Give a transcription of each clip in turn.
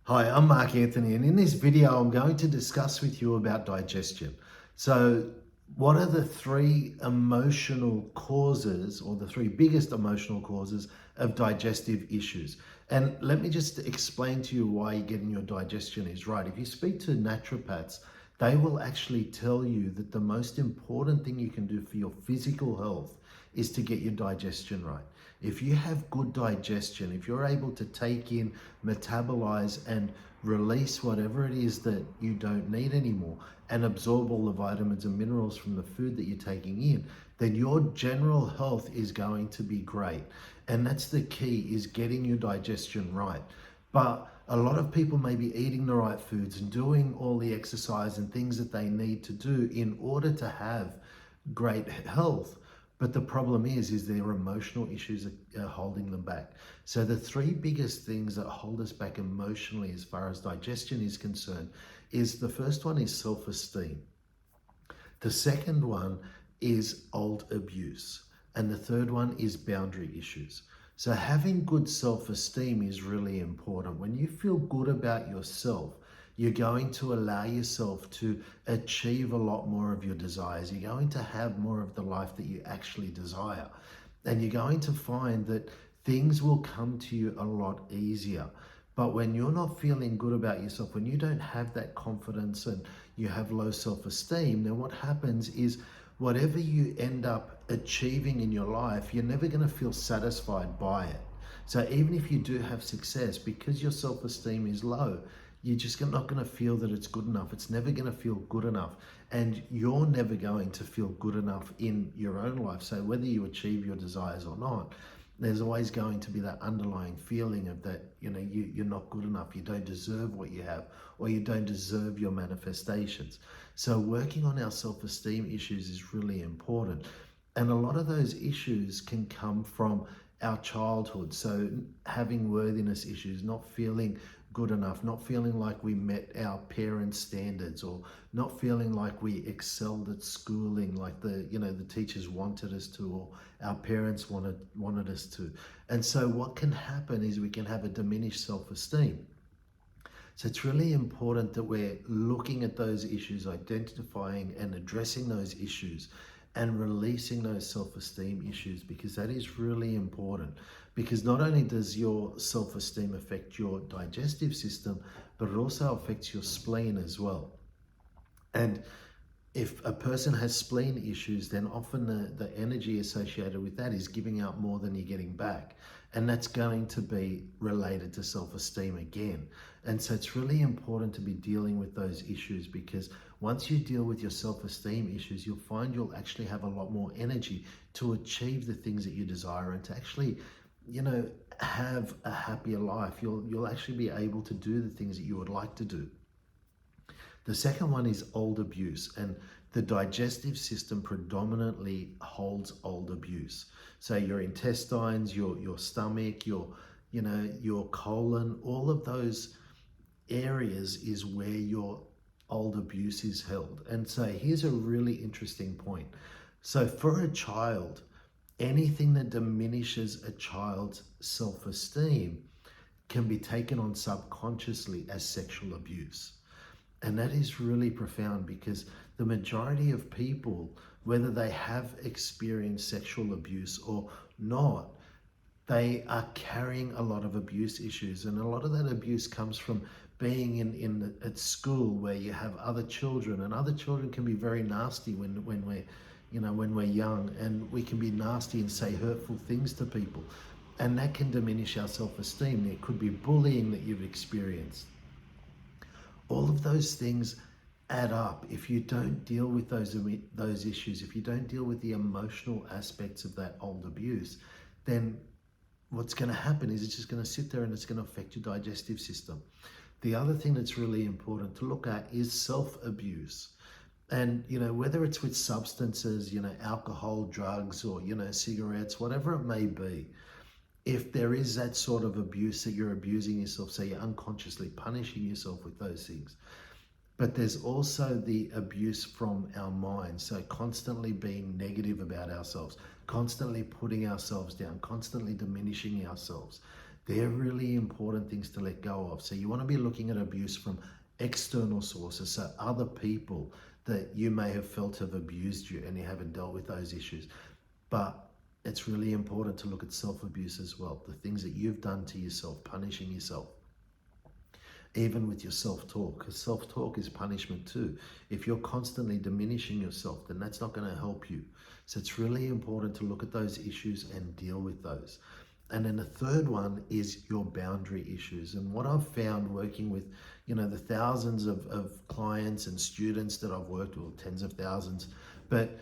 Hi, I'm Mark Anthony, and in this video, I'm going to discuss with you about digestion. So, what are the three emotional causes, or the three biggest emotional causes of digestive issues? And let me just explain to you why getting your digestion is right. If you speak to naturopaths, they will actually tell you that the most important thing you can do for your physical health is to get your digestion right. If you have good digestion, if you're able to take in, metabolize, and release whatever it is that you don't need anymore, and absorb all the vitamins and minerals from the food that you're taking in, then your general health is going to be great. And that's the key, is getting your digestion right. But a lot of people may be eating the right foods and doing all the exercise and things that they need to do in order to have great health. But the problem is their emotional issues are holding them back. So the three biggest things that hold us back emotionally as far as digestion is concerned is, the first one is self-esteem. The second one is old abuse. And the third one is boundary issues. So having good self-esteem is really important. When you feel good about yourself, you're going to allow yourself to achieve a lot more of your desires. You're going to have more of the life that you actually desire. And you're going to find that things will come to you a lot easier. But when you're not feeling good about yourself, when you don't have that confidence and you have low self-esteem, then what happens is, whatever you end up achieving in your life, you're never going to feel satisfied by it. So even if you do have success, because your self-esteem is low, you're just not going to feel that it's good enough. It's never going to feel good enough. And you're never going to feel good enough in your own life. So whether you achieve your desires or not, there's always going to be that underlying feeling of that, you're not good enough, you don't deserve what you have, or you don't deserve your manifestations. So working on our self-esteem issues is really important. And a lot of those issues can come from our childhood. So having worthiness issues, not feeling good enough, not feeling like we met our parents' standards, or not feeling like we excelled at schooling like the teachers wanted us to, or our parents wanted us to. And so what can happen is we can have a diminished self-esteem. So it's really important that we're looking at those issues, identifying and addressing those issues, and releasing those self-esteem issues, because that is really important. Because not only does your self-esteem affect your digestive system, but it also affects your spleen as well. And if a person has spleen issues, then often the energy associated with that is giving out more than you're getting back. And that's going to be related to self-esteem again. And so it's really important to be dealing with those issues, because once you deal with your self-esteem issues, you'll find you'll actually have a lot more energy to achieve the things that you desire, and to actually, have a happier life. You'll actually be able to do the things that you would like to do. The second one is old abuse, and the digestive system predominantly holds old abuse. So your intestines, your stomach, your colon, all of those areas is where your old abuse is held. And so here's a really interesting point. So for a child, anything that diminishes a child's self-esteem can be taken on subconsciously as sexual abuse. And that is really profound, because the majority of people, whether they have experienced sexual abuse or not, they are carrying a lot of abuse issues. And a lot of that abuse comes from being at school, where you have other children, and other children can be very nasty when we're young, and we can be nasty and say hurtful things to people. And that can diminish our self-esteem. There could be bullying that you've experienced. All of those things add up. If you don't deal with those issues, if you don't deal with the emotional aspects of that old abuse, then what's going to happen is it's just going to sit there and it's going to affect your digestive system. The other thing that's really important to look at is self-abuse. And, whether it's with substances, alcohol, drugs, or, cigarettes, whatever it may be, if there is that sort of abuse that you're abusing yourself, so you're unconsciously punishing yourself with those things. But there's also the abuse from our mind. So constantly being negative about ourselves, constantly putting ourselves down, constantly diminishing ourselves. They're really important things to let go of. So you want to be looking at abuse from external sources, so other people that you may have felt have abused you and you haven't dealt with those issues. But it's really important to look at self-abuse as well, the things that you've done to yourself, punishing yourself. Even with your self-talk, because self-talk is punishment too. If you're constantly diminishing yourself, then that's not going to help you. So it's really important to look at those issues and deal with those. And then the third one is your boundary issues. And what I've found working with, the thousands of clients and students that I've worked with, tens of thousands, but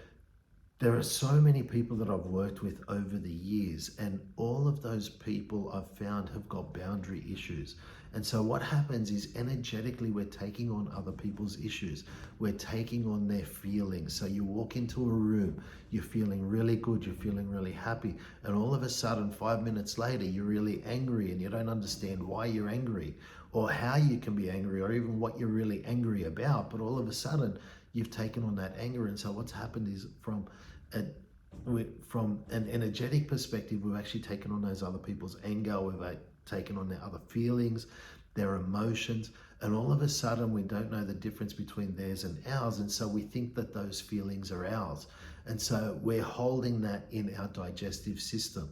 there are so many people that I've worked with over the years, and all of those people I've found have got boundary issues. And so what happens is energetically we're taking on other people's issues. We're taking on their feelings. So you walk into a room, you're feeling really good, you're feeling really happy, and all of a sudden 5 minutes later you're really angry and you don't understand why you're angry or how you can be angry or even what you're really angry about. But all of a sudden you've taken on that anger. And so what's happened is from an energetic perspective, we've actually taken on those other people's anger, we've taken on their other feelings, their emotions, and all of a sudden we don't know the difference between theirs and ours, and so we think that those feelings are ours. And so we're holding that in our digestive system.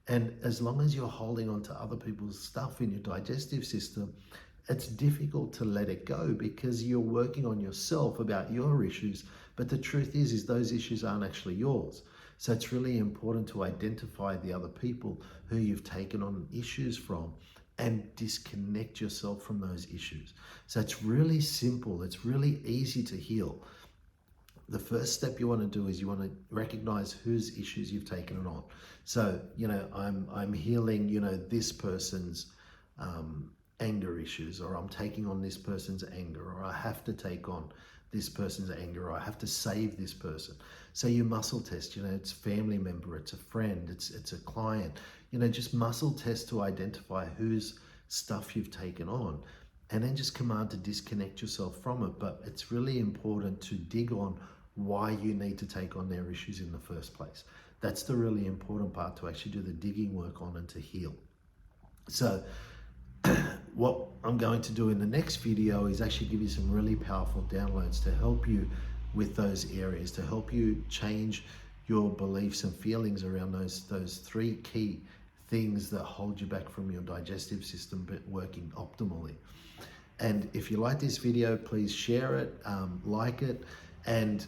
And as long as you're holding on to other people's stuff in your digestive system, it's difficult to let it go because you're working on yourself about your issues. But the truth is those issues aren't actually yours. So it's really important to identify the other people who you've taken on issues from and disconnect yourself from those issues. So it's really simple. It's really easy to heal. The first step you want to do is you want to recognize whose issues you've taken it on. So, I'm healing, this person's anger issues, or I'm taking on this person's anger, or I have to take on this person's anger, or I have to save this person. So you muscle test, it's a family member, it's a friend, it's a client, just muscle test to identify whose stuff you've taken on, and then just command to disconnect yourself from it. But it's really important to dig on why you need to take on their issues in the first place. That's the really important part, to actually do the digging work on and to heal. So what I'm going to do in the next video is actually give you some really powerful downloads to help you with those areas, to help you change your beliefs and feelings around those three key things that hold you back from your digestive system but working optimally. And if you like this video, please share it, like it, and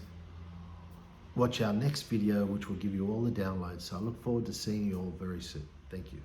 watch our next video, which will give you all the downloads. So I look forward to seeing you all very soon. Thank you.